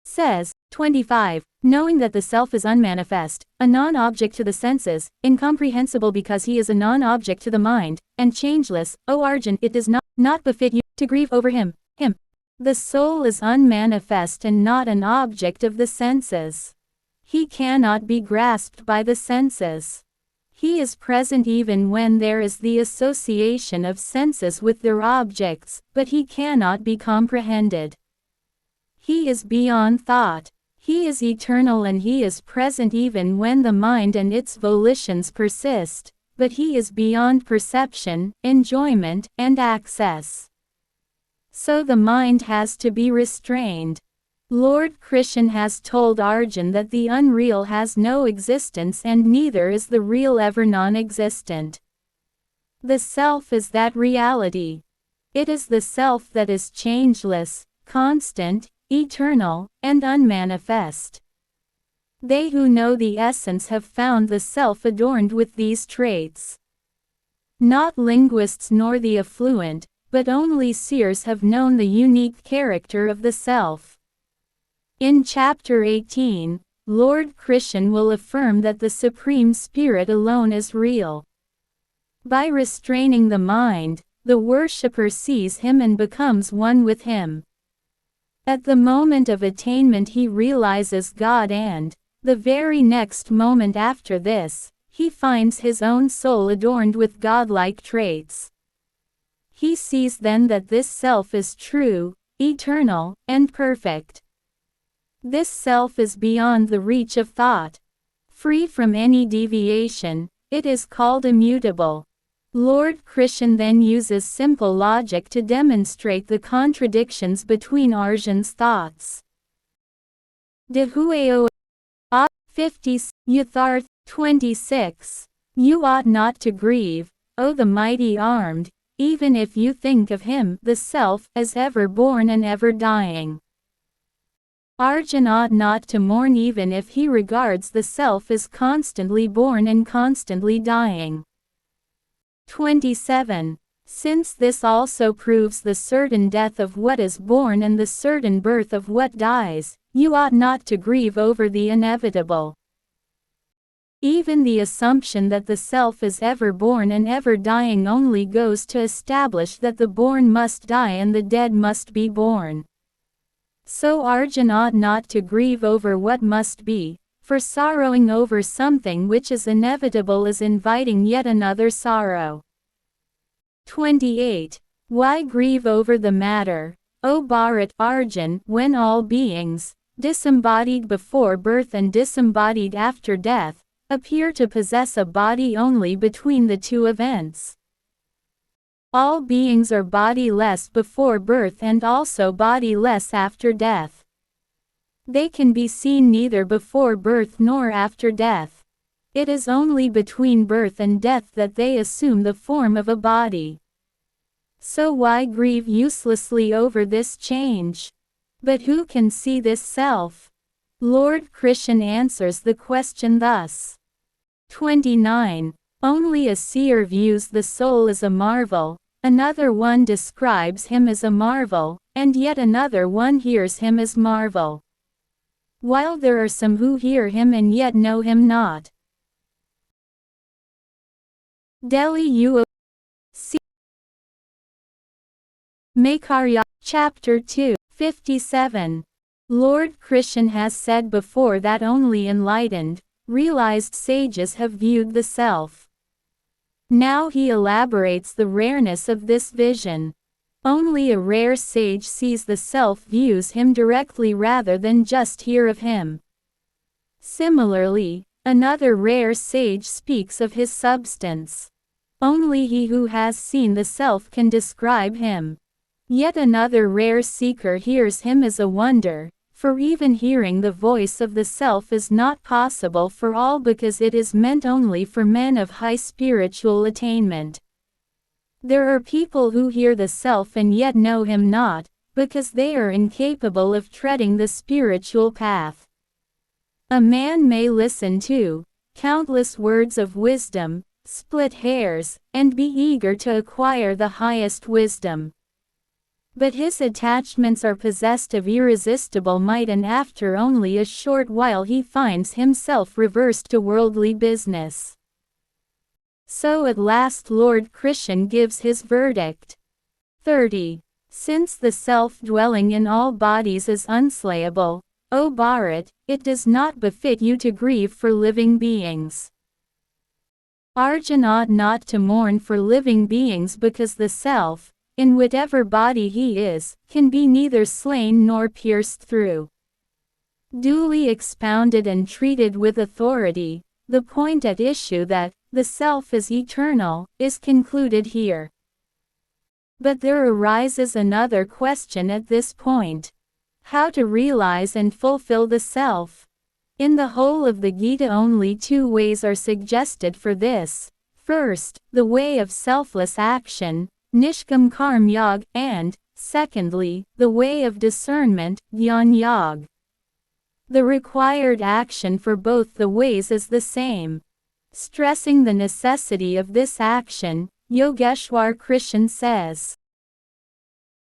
says, 25. Knowing that the self is unmanifest, a non-object to the senses, incomprehensible because he is a non-object to the mind, and changeless, O Arjun, it does not befit you to grieve over him. The soul is unmanifest and not an object of the senses. He cannot be grasped by the senses. He is present even when there is the association of senses with their objects, but he cannot be comprehended. He is beyond thought. He is eternal and he is present even when the mind and its volitions persist, but he is beyond perception, enjoyment, and access. So the mind has to be restrained. Lord Krishna has told Arjun that the unreal has no existence and neither is the real ever non-existent. The self is that reality. It is the self that is changeless, constant, eternal, and unmanifest. They who know the essence have found the self adorned with these traits. Not linguists nor the affluent, but only seers have known the unique character of the self. In chapter 18, Lord Krishna will affirm that the Supreme Spirit alone is real. By restraining the mind, the worshipper sees him and becomes one with him. At the moment of attainment he realizes God and, the very next moment after this, he finds his own soul adorned with godlike traits. He sees then that this self is true, eternal, and perfect. This self is beyond the reach of thought. Free from any deviation, it is called immutable. Lord Krishna then uses simple logic to demonstrate the contradictions between Arjun's thoughts. Dehueo 50 Yatharth 26. You ought not to grieve, O the mighty armed, even if you think of him, the self, as ever born and ever dying. Arjun ought not to mourn even if he regards the self as constantly born and constantly dying. 27. Since this also proves the certain death of what is born and the certain birth of what dies, you ought not to grieve over the inevitable. Even the assumption that the self is ever born and ever dying only goes to establish that the born must die and the dead must be born. So Arjun ought not to grieve over what must be, for sorrowing over something which is inevitable is inviting yet another sorrow. 28. Why grieve over the matter, O Bharat Arjun, when all beings, disembodied before birth and disembodied after death, appear to possess a body only between the two events? All beings are bodiless before birth and also bodiless after death. They can be seen neither before birth nor after death. It is only between birth and death that they assume the form of a body. So why grieve uselessly over this change? But who can see this self? Lord Krishna answers the question thus. 29. Only a seer views the soul as a marvel, another one describes him as a marvel, and yet another one hears him as marvel. While there are some who hear him and yet know him not. Delhi U. C. Makarya, Chapter 2, 57. Lord Krishna has said before that only enlightened, realized sages have viewed the self. Now he elaborates the rareness of this vision. Only a rare sage sees the self, views him directly rather than just hear of him. Similarly, another rare sage speaks of his substance. Only he who has seen the self can describe him. Yet another rare seeker hears him as a wonder, for even hearing the voice of the self is not possible for all because it is meant only for men of high spiritual attainment. There are people who hear the self and yet know him not, because they are incapable of treading the spiritual path. A man may listen to countless words of wisdom, split hairs, and be eager to acquire the highest wisdom. But his attachments are possessed of irresistible might, and after only a short while he finds himself reversed to worldly business. So at last Lord Krishna gives his verdict. 30. Since the self dwelling in all bodies is unslayable, O Bharat, it does not befit you to grieve for living beings. Arjuna ought not to mourn for living beings, because the self, in whatever body he is, can be neither slain nor pierced through. Duly expounded and treated with authority, the point at issue that the self is eternal is concluded here. But there arises another question at this point. How to realize and fulfill the self? In the whole of the Gita only two ways are suggested for this. First, the way of selfless action, Nishkam Karm Yog, and, secondly, the way of discernment, Jnana Yog. The required action for both the ways is the same. Stressing the necessity of this action, Yogeshwar Krishna says,